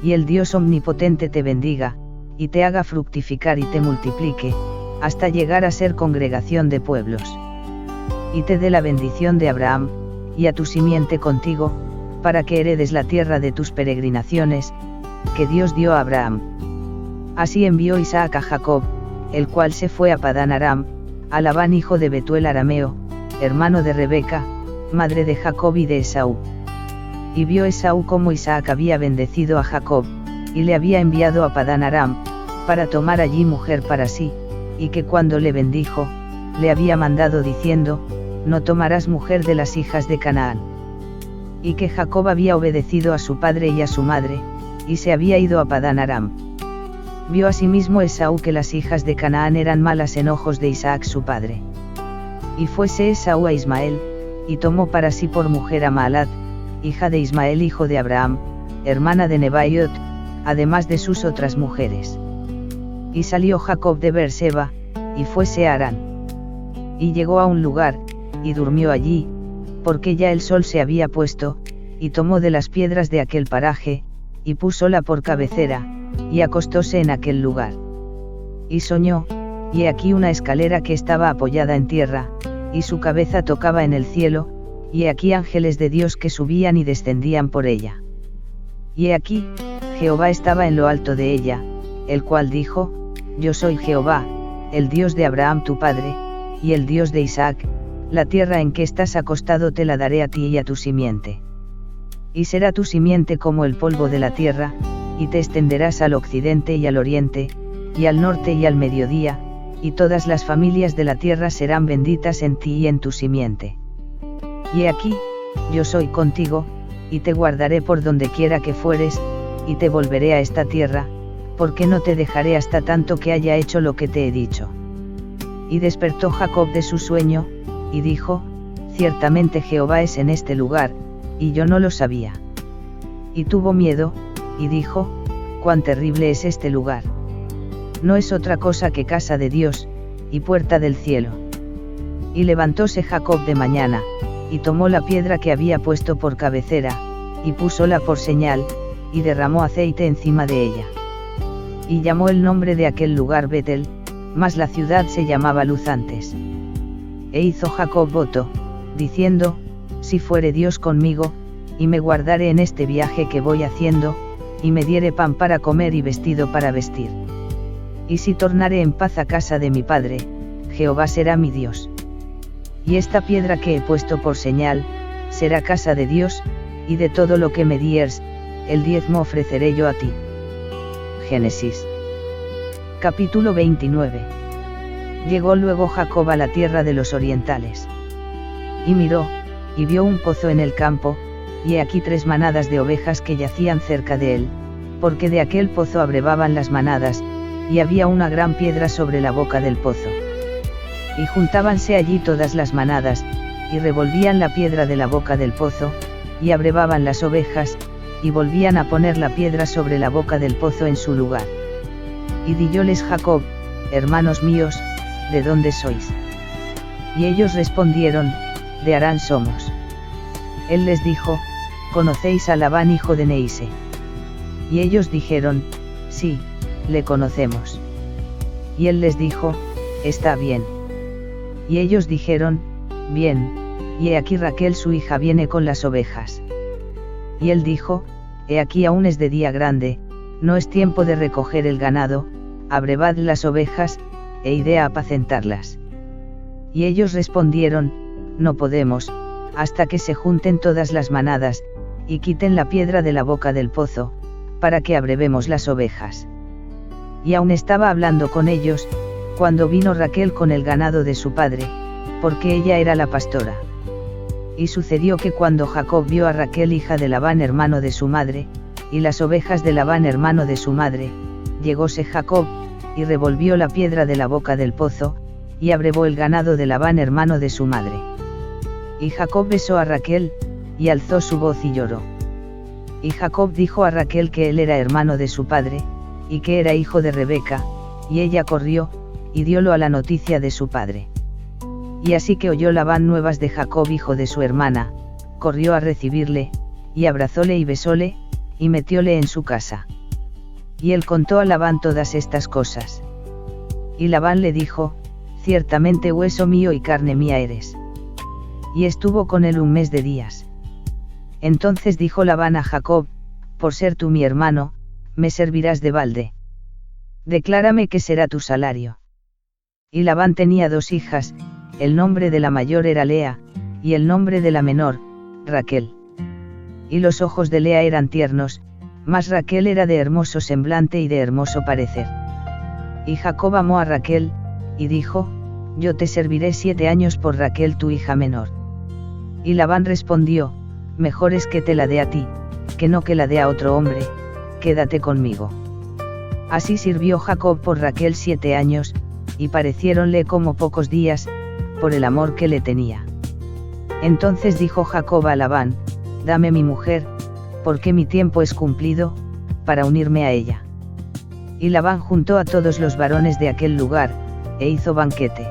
Y el Dios omnipotente te bendiga, y te haga fructificar y te multiplique, hasta llegar a ser congregación de pueblos. Y te dé la bendición de Abraham, y a tu simiente contigo, para que heredes la tierra de tus peregrinaciones, que Dios dio a Abraham. Así envió Isaac a Jacob, el cual se fue a Padán Aram, a Labán hijo de Betuel arameo, hermano de Rebeca, madre de Jacob y de Esaú. Y vio Esaú cómo Isaac había bendecido a Jacob, y le había enviado a Padán Aram, para tomar allí mujer para sí, y que cuando le bendijo, le había mandado diciendo, no tomarás mujer de las hijas de Canaán. Y que Jacob había obedecido a su padre y a su madre, y se había ido a Padán Aram. Vio asimismo Esaú que las hijas de Canaán eran malas en ojos de Isaac su padre. Y fuese Esaú a Ismael, y tomó para sí por mujer a Maalat, hija de Ismael hijo de Abraham, hermana de Nebaiot, además de sus otras mujeres. Y salió Jacob de Beerseba, y fuese a Harán. Y llegó a un lugar, y durmió allí, porque ya el sol se había puesto, y tomó de las piedras de aquel paraje, y púsola por cabecera, y acostóse en aquel lugar. Y soñó, y he aquí una escalera que estaba apoyada en tierra, y su cabeza tocaba en el cielo, y he aquí ángeles de Dios que subían y descendían por ella. Y he aquí, Jehová estaba en lo alto de ella, el cual dijo: Yo soy Jehová, el Dios de Abraham tu padre, y el Dios de Isaac. La tierra en que estás acostado te la daré a ti y a tu simiente. Y será tu simiente como el polvo de la tierra, y te extenderás al occidente y al oriente, y al norte y al mediodía, y todas las familias de la tierra serán benditas en ti y en tu simiente. Y he aquí, yo soy contigo, y te guardaré por donde quiera que fueres, y te volveré a esta tierra, porque no te dejaré hasta tanto que haya hecho lo que te he dicho. Y despertó Jacob de su sueño, y dijo: Ciertamente Jehová es en este lugar, y yo no lo sabía. Y tuvo miedo, y dijo: Cuán terrible es este lugar. No es otra cosa que casa de Dios, y puerta del cielo. Y levantóse Jacob de mañana, y tomó la piedra que había puesto por cabecera, y púsola por señal, y derramó aceite encima de ella. Y llamó el nombre de aquel lugar Betel, mas la ciudad se llamaba Luz antes. E hizo Jacob voto, diciendo: Si fuere Dios conmigo, y me guardare en este viaje que voy haciendo, y me diere pan para comer y vestido para vestir. Y si tornare en paz a casa de mi padre, Jehová será mi Dios. Y esta piedra que he puesto por señal, será casa de Dios, y de todo lo que me dieres, el diezmo ofreceré yo a ti. Génesis. Capítulo 29. Llegó luego Jacob a la tierra de los orientales. Y miró, y vio un pozo en el campo, y he aquí 3 manadas de ovejas que yacían cerca de él, porque de aquel pozo abrevaban las manadas, y había una gran piedra sobre la boca del pozo. Y juntábanse allí todas las manadas, y revolvían la piedra de la boca del pozo, y abrevaban las ovejas, y volvían a poner la piedra sobre la boca del pozo en su lugar. Y díjoles Jacob: Hermanos míos, ¿de dónde sois? Y ellos respondieron: De Harán somos. Él les dijo: ¿Conocéis a Labán hijo de Neise? Y ellos dijeron: Sí, le conocemos. Y él les dijo: Está bien. Y ellos dijeron: Bien, y he aquí Raquel su hija viene con las ovejas. Y él dijo: He aquí aún es de día grande, no es tiempo de recoger el ganado, abrevad las ovejas, e id a apacentarlas. Y ellos respondieron: No podemos, hasta que se junten todas las manadas, y quiten la piedra de la boca del pozo, para que abrevemos las ovejas. Y aún estaba hablando con ellos, cuando vino Raquel con el ganado de su padre, porque ella era la pastora. Y sucedió que cuando Jacob vio a Raquel hija de Labán hermano de su madre, y las ovejas de Labán hermano de su madre, llegóse Jacob, y revolvió la piedra de la boca del pozo, y abrevó el ganado de Labán hermano de su madre. Y Jacob besó a Raquel, y alzó su voz y lloró. Y Jacob dijo a Raquel que él era hermano de su padre, y que era hijo de Rebeca, y ella corrió, y diólo a la noticia de su padre. Y así que oyó Labán nuevas de Jacob hijo de su hermana, corrió a recibirle, y abrazóle y besóle, y metióle en su casa. Y él contó a Labán todas estas cosas. Y Labán le dijo: Ciertamente hueso mío y carne mía eres. Y estuvo con él 1 mes de días. Entonces dijo Labán a Jacob: Por ser tú mi hermano, me servirás de balde. Declárame qué será tu salario. Y Labán tenía 2 hijas, el nombre de la mayor era Lea, y el nombre de la menor, Raquel. Y los ojos de Lea eran tiernos, mas Raquel era de hermoso semblante y de hermoso parecer. Y Jacob amó a Raquel, y dijo: Yo te serviré 7 años por Raquel tu hija menor. Y Labán respondió: Mejor es que te la dé a ti, que no que la dé a otro hombre, quédate conmigo. Así sirvió Jacob por Raquel 7 años, y pareciéronle como pocos días, por el amor que le tenía. Entonces dijo Jacob a Labán: Dame mi mujer, porque mi tiempo es cumplido, para unirme a ella. Y Labán juntó a todos los varones de aquel lugar, e hizo banquete.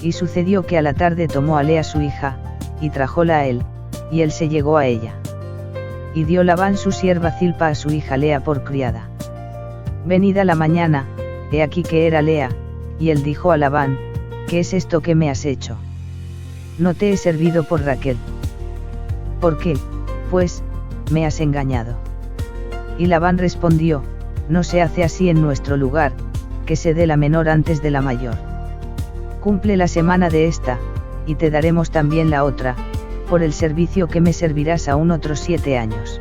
Y sucedió que a la tarde tomó a Lea su hija, y trajóla a él, y él se llegó a ella. Y dio Labán su sierva Zilpa a su hija Lea por criada. Venida la mañana, he aquí que era Lea, y él dijo a Labán: ¿Qué es esto que me has hecho? No te he servido por Raquel. ¿Por qué? Pues, me has engañado. Y Labán respondió, no se hace así en nuestro lugar, que se dé la menor antes de la mayor. Cumple la semana de esta, y te daremos también la otra, por el servicio que me servirás aún otros 7 años.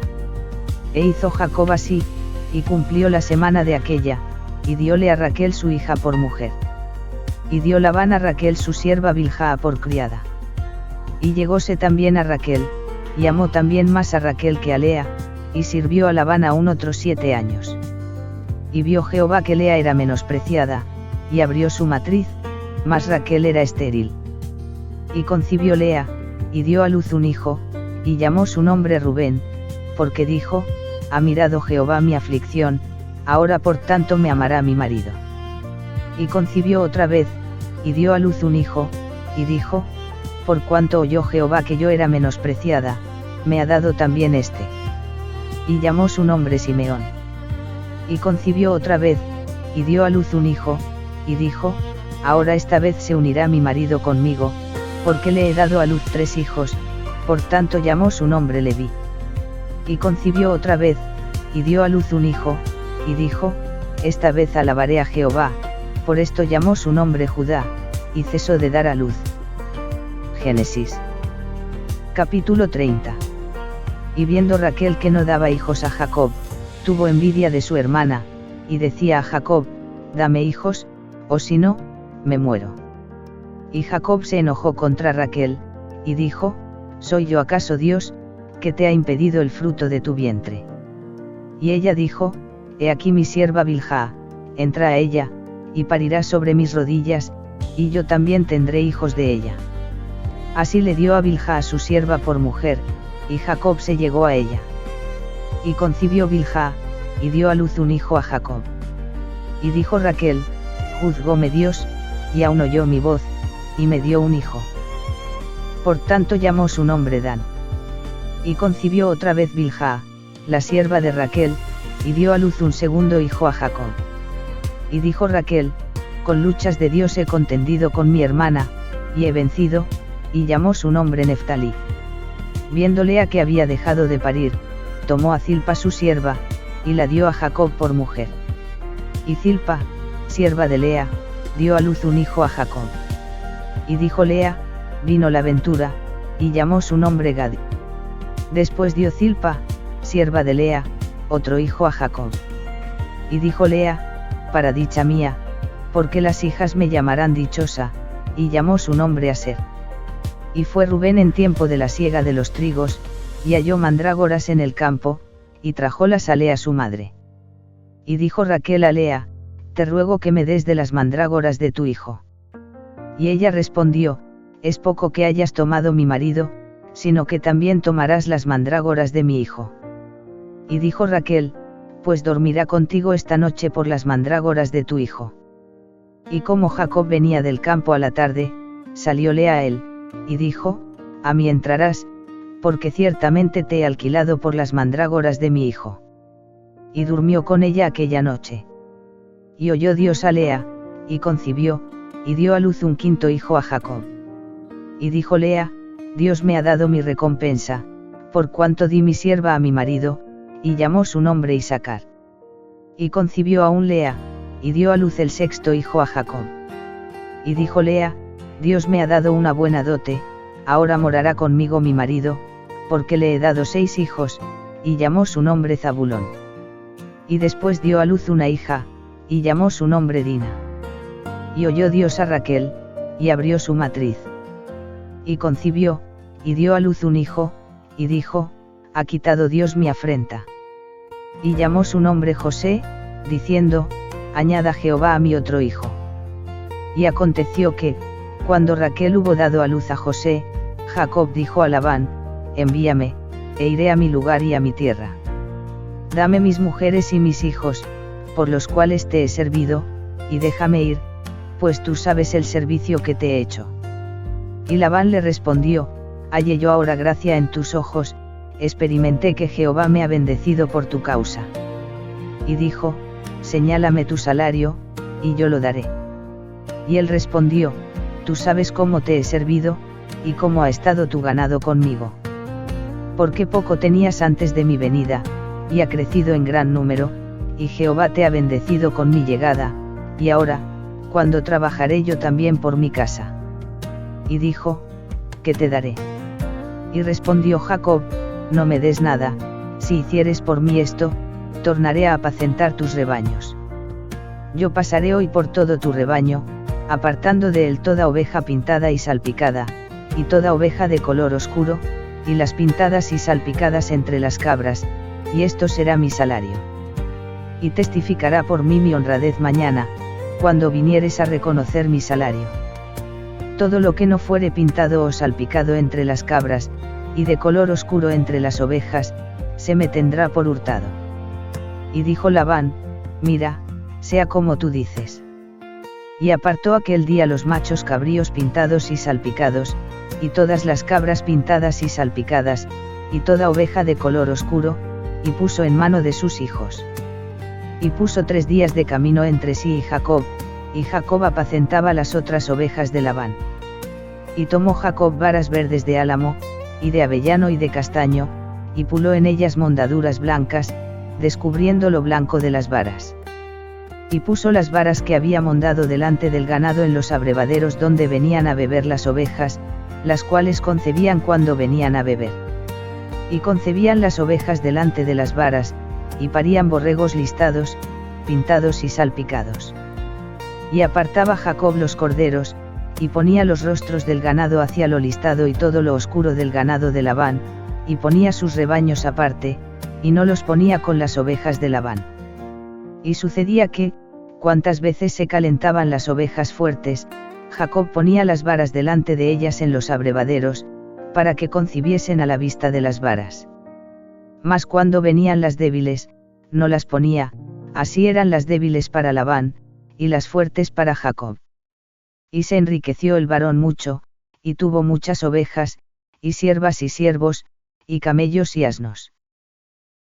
E hizo Jacob así, y cumplió la semana de aquella, y dióle a Raquel su hija por mujer. Y dio Labán a Raquel su sierva Bilha por criada. Y llegóse también a Raquel, y amó también más a Raquel que a Lea, y sirvió a Labán aún otros 7 años. Y vio Jehová que Lea era menospreciada, y abrió su matriz, mas Raquel era estéril. Y concibió Lea, y dio a luz un hijo, y llamó su nombre Rubén, porque dijo, ha mirado Jehová mi aflicción, ahora por tanto me amará mi marido. Y concibió otra vez, y dio a luz un hijo, y dijo, por cuanto oyó Jehová que yo era menospreciada, me ha dado también este. Y llamó su nombre Simeón. Y concibió otra vez, y dio a luz un hijo, y dijo, ahora esta vez se unirá mi marido conmigo, porque le he dado a luz 3 hijos, por tanto llamó su nombre Leví. Y concibió otra vez, y dio a luz un hijo, y dijo, esta vez alabaré a Jehová, por esto llamó su nombre Judá, y cesó de dar a luz. Génesis. Capítulo 30. Y viendo Raquel que no daba hijos a Jacob, tuvo envidia de su hermana, y decía a Jacob, dame hijos, o si no, me muero. Y Jacob se enojó contra Raquel, y dijo, ¿soy yo acaso Dios, que te ha impedido el fruto de tu vientre? Y ella dijo, he aquí mi sierva Bilha, entra a ella, y parirá sobre mis rodillas, y yo también tendré hijos de ella. Así le dio a Bilha a su sierva por mujer, y Jacob se llegó a ella. Y concibió Bilha, y dio a luz un hijo a Jacob. Y dijo Raquel, juzgóme Dios, y aún oyó mi voz, y me dio un hijo. Por tanto llamó su nombre Dan. Y concibió otra vez Bilha, la sierva de Raquel, y dio a luz un segundo hijo a Jacob. Y dijo Raquel, con luchas de Dios he contendido con mi hermana, y he vencido, y llamó su nombre Neftalí. Viendo Lea que había dejado de parir, tomó a Zilpa su sierva, y la dio a Jacob por mujer. Y Zilpa, sierva de Lea, dio a luz un hijo a Jacob. Y dijo Lea, vino la ventura, y llamó su nombre Gad. Después dio Zilpa, sierva de Lea, otro hijo a Jacob. Y dijo Lea, para dicha mía, porque las hijas me llamarán dichosa, y llamó su nombre Aser. Y fue Rubén en tiempo de la siega de los trigos, y halló mandrágoras en el campo, y trajólas a Lea su madre. Y dijo Raquel a Lea, te ruego que me des de las mandrágoras de tu hijo. Y ella respondió, es poco que hayas tomado mi marido, sino que también tomarás las mandrágoras de mi hijo. Y dijo Raquel, pues dormirá contigo esta noche por las mandrágoras de tu hijo. Y como Jacob venía del campo a la tarde, salió Lea a él, y dijo, a mí entrarás, porque ciertamente te he alquilado por las mandrágoras de mi hijo. Y durmió con ella aquella noche. Y oyó Dios a Lea, y concibió, y dio a luz un quinto hijo a Jacob. Y dijo Lea, Dios me ha dado mi recompensa, por cuanto di mi sierva a mi marido, y llamó su nombre Isacar. Y concibió aún Lea, y dio a luz el sexto hijo a Jacob. Y dijo Lea, Dios me ha dado una buena dote, ahora morará conmigo mi marido, porque le he dado 6 hijos, y llamó su nombre Zabulón. Y después dio a luz una hija, y llamó su nombre Dina. Y oyó Dios a Raquel, y abrió su matriz. Y concibió, y dio a luz un hijo, y dijo, ha quitado Dios mi afrenta. Y llamó su nombre José, diciendo, añada Jehová a mi otro hijo. Y aconteció que, cuando Raquel hubo dado a luz a José, Jacob dijo a Labán, envíame, e iré a mi lugar y a mi tierra. Dame mis mujeres y mis hijos, por los cuales te he servido, y déjame ir, pues tú sabes el servicio que te he hecho. Y Labán le respondió, hallé yo ahora gracia en tus ojos, experimenté que Jehová me ha bendecido por tu causa. Y dijo, señálame tu salario, y yo lo daré. Y él respondió, tú sabes cómo te he servido, ¿y cómo ha estado tu ganado conmigo? Porque poco tenías antes de mi venida, y ha crecido en gran número, y Jehová te ha bendecido con mi llegada, y ahora, ¿cuándo trabajaré yo también por mi casa? Y dijo, ¿qué te daré? Y respondió Jacob, no me des nada, si hicieres por mí esto, tornaré a apacentar tus rebaños. Yo pasaré hoy por todo tu rebaño, apartando de él toda oveja pintada y salpicada, y toda oveja de color oscuro, y las pintadas y salpicadas entre las cabras, y esto será mi salario. Y testificará por mí mi honradez mañana, cuando vinieres a reconocer mi salario. Todo lo que no fuere pintado o salpicado entre las cabras, y de color oscuro entre las ovejas, se me tendrá por hurtado. Y dijo Labán, mira, sea como tú dices. Y apartó aquel día los machos cabríos pintados y salpicados, y todas las cabras pintadas y salpicadas, y toda oveja de color oscuro, y puso en mano de sus hijos. Y puso 3 días de camino entre sí y Jacob apacentaba las otras ovejas de Labán. Y tomó Jacob varas verdes de álamo, y de avellano y de castaño, y puló en ellas mondaduras blancas, descubriendo lo blanco de las varas. Y puso las varas que había mondado delante del ganado en los abrevaderos donde venían a beber las ovejas, las cuales concebían cuando venían a beber. Y concebían las ovejas delante de las varas, y parían borregos listados, pintados y salpicados. Y apartaba Jacob los corderos, y ponía los rostros del ganado hacia lo listado y todo lo oscuro del ganado de Labán, y ponía sus rebaños aparte, y no los ponía con las ovejas de Labán. Y sucedía que, cuantas veces se calentaban las ovejas fuertes, Jacob ponía las varas delante de ellas en los abrevaderos, para que concibiesen a la vista de las varas. Mas cuando venían las débiles, no las ponía, así eran las débiles para Labán, y las fuertes para Jacob. Y se enriqueció el varón mucho, y tuvo muchas ovejas, y siervas y siervos, y camellos y asnos.